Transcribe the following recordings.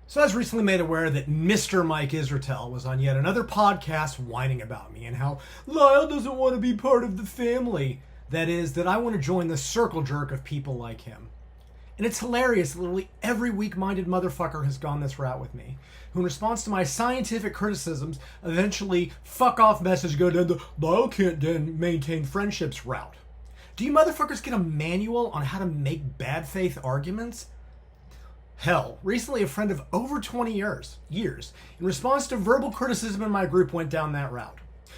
So I was recently made aware that Mr. Mike Israetel was on yet another podcast whining about me and how Lyle doesn't want to be part of the family. That is, that I want to join the circle jerk of people like him. And it's hilarious that literally every weak-minded motherfucker has gone this route with me, who in response to my scientific criticisms eventually fuck off message go down the Lyle can't then maintain friendships route. Do you motherfuckers get a manual on how to make bad faith arguments? Hell, recently a friend of over 20 years, in response to verbal criticism in my group went down that route,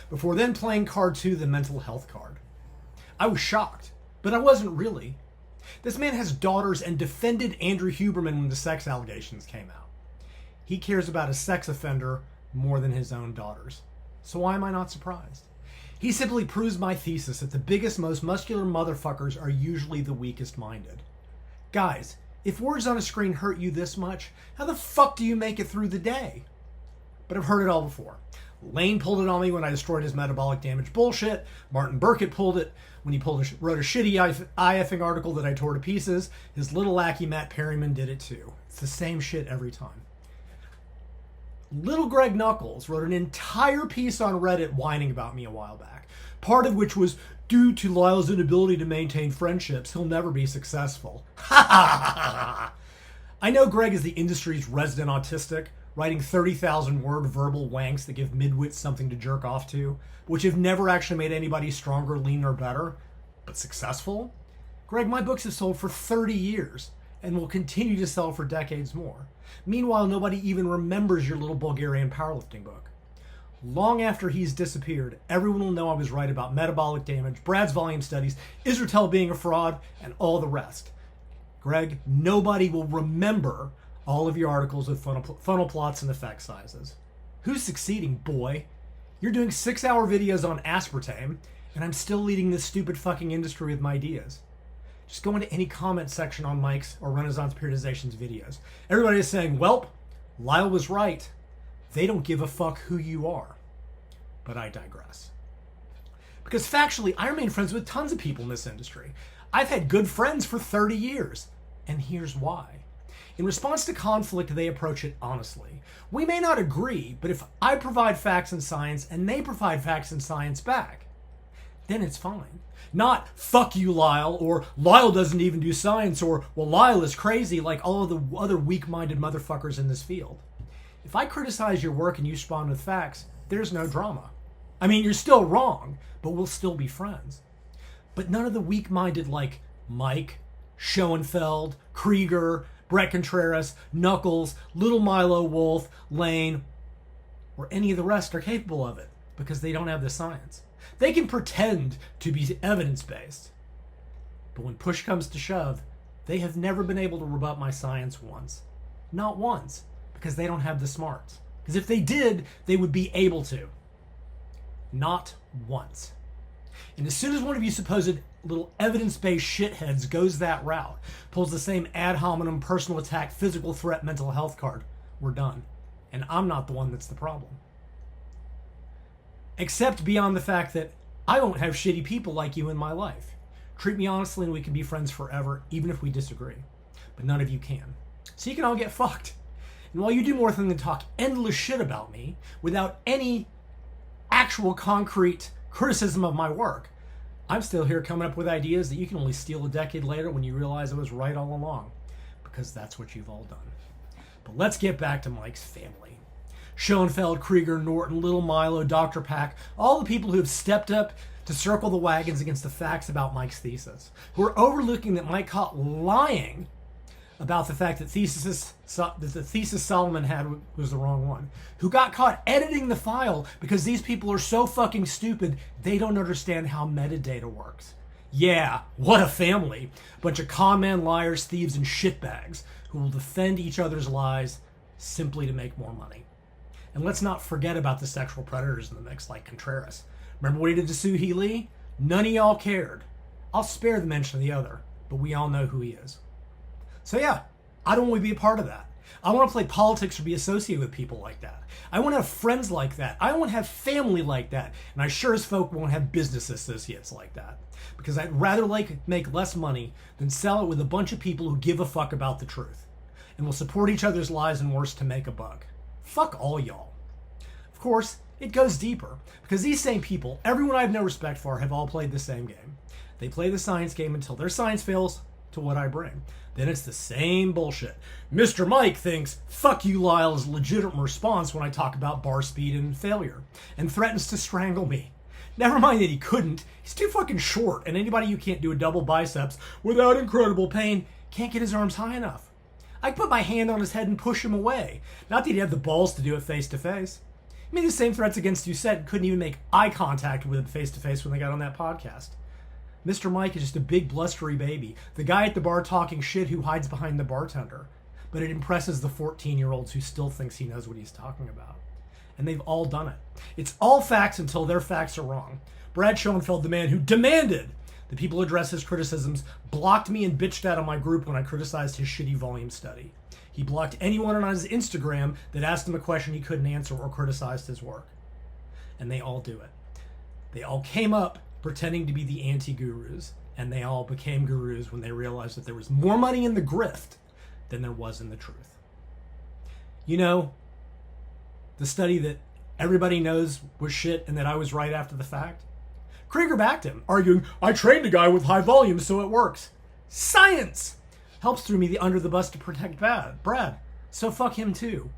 before then playing card 2, the mental health card. I was shocked, but I wasn't really. This man has daughters and defended Andrew Huberman when the sex allegations came out. He cares about a sex offender more than his own daughters. So why am I not surprised? He simply proves my thesis that the biggest, most muscular motherfuckers are usually the weakest minded. Guys, if words on a screen hurt you this much, how the fuck do you make it through the day? But I've heard it all before. Lane pulled it on me when I destroyed his metabolic damage bullshit. Martin Burkett pulled it when he wrote a shitty IFing article that I tore to pieces. His little lackey Matt Perryman did it too. It's the same shit every time. Little Greg Knuckles wrote an entire piece on Reddit whining about me a while back. Part of which was, due to Lyle's inability to maintain friendships, he'll never be successful. Ha ha ha! I know Greg is the industry's resident autistic, writing 30,000 word verbal wanks that give midwits something to jerk off to, which have never actually made anybody stronger, leaner, better. But successful? Greg, my books have sold for 30 years and will continue to sell for decades more. Meanwhile, nobody even remembers your little Bulgarian powerlifting book. Long after he's disappeared, everyone will know I was right about metabolic damage, Brad's volume studies, Israetel being a fraud, and all the rest. Greg, nobody will remember all of your articles with funnel plots and effect sizes. Who's succeeding, boy? You're doing 6-hour videos on aspartame, and I'm still leading this stupid fucking industry with my ideas. Just go into any comment section on Mike's or Renaissance Periodization's videos. Everybody is saying, welp, Lyle was right. They don't give a fuck who you are. But I digress. Because factually, I remain friends with tons of people in this industry. I've had good friends for 30 years. And here's why. In response to conflict, they approach it honestly. We may not agree, but if I provide facts and science and they provide facts and science back, then it's fine. Not, fuck you, Lyle, or Lyle doesn't even do science, or, well, Lyle is crazy like all of the other weak-minded motherfuckers in this field. If I criticize your work and you respond with facts, there's no drama. I mean, you're still wrong, but we'll still be friends. But none of the weak-minded like Mike, Schoenfeld, Krieger, Brett Contreras, Knuckles, Little Milo Wolf, Lane, or any of the rest are capable of it because they don't have the science. They can pretend to be evidence-based, but when push comes to shove, they have never been able to rebut my science once. Not once, because they don't have the smarts. Because if they did, they would be able to. Not once. And as soon as one of you supposed little evidence-based shitheads goes that route, pulls the same ad hominem, personal attack, physical threat, mental health card, we're done. And I'm not the one that's the problem. Except beyond the fact that I won't have shitty people like you in my life. Treat me honestly and we can be friends forever, even if we disagree. But none of you can. So you can all get fucked. And while you do more than talk endless shit about me, without any actual concrete criticism of my work, I'm still here coming up with ideas that you can only steal a decade later when you realize I was right all along. Because that's what you've all done. But let's get back to Mike's family. Schoenfeld, Krieger, Norton, Little Milo, Dr. Pack, all the people who have stepped up to circle the wagons against the facts about Mike's thesis, who are overlooking that Mike caught lying about the fact that the thesis Solomon had was the wrong one, who got caught editing the file because these people are so fucking stupid they don't understand how metadata works. Yeah, what a family. Bunch of con man liars, thieves, and shitbags who will defend each other's lies simply to make more money. And let's not forget about the sexual predators in the mix like Contreras. Remember what he did to Soo-Hee Lee? None of y'all cared. I'll spare the mention of the other, but we all know who he is. So yeah, I don't want to be a part of that. I want to play politics or be associated with people like that. I want to have friends like that. I want to have family like that. And I sure as folk won't have business associates like that. Because I'd rather make less money than sell it with a bunch of people who give a fuck about the truth. and will support each other's lies and worse to make a buck. Fuck all y'all. Of course, it goes deeper, because these same people, everyone I have no respect for, have all played the same game. They play the science game until their science fails to what I bring. Then it's the same bullshit. Mr. Mike thinks, fuck you, Lyle, is a legitimate response when I talk about bar speed and failure, and threatens to strangle me. Never mind that he couldn't. He's too fucking short, and anybody who can't do a double biceps without incredible pain can't get his arms high enough. I put my hand on his head and push him away. Not that he'd have the balls to do it face to face. He made the same threats against Doucette and couldn't even make eye contact with him face to face when they got on that podcast. Mr. Mike is just a big blustery baby, the guy at the bar talking shit who hides behind the bartender. But it impresses the 14-year-olds who still thinks he knows what he's talking about. And they've all done it. It's all facts until their facts are wrong. Brad Schoenfeld, the man who demanded that people address his criticisms, blocked me and bitched out of my group when I criticized his shitty volume study. He blocked anyone on his Instagram that asked him a question he couldn't answer or criticized his work. And they all do it. They all came up pretending to be the anti-gurus, and they all became gurus when they realized that there was more money in the grift than there was in the truth. You know, the study that everybody knows was shit and that I was right after the fact? Krieger backed him, arguing, I trained a guy with high volume so it works. Science! Helps threw me under the bus to protect Brad. So fuck him too.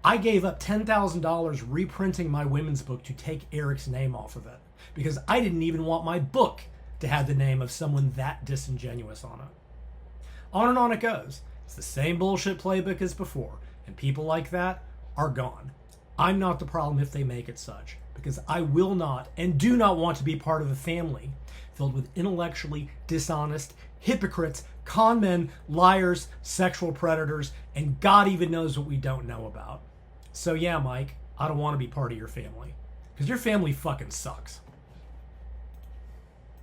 I gave up $10,000 reprinting my women's book to take Eric's name off of it, because I didn't even want my book to have the name of someone that disingenuous on it. On and on it goes. It's the same bullshit playbook as before, and people like that are gone. I'm not the problem if they make it such, because I will not and do not want to be part of a family filled with intellectually dishonest hypocrites, con men, liars, sexual predators, and God even knows what we don't know about. So yeah, Mike, I don't want to be part of your family, because your family fucking sucks.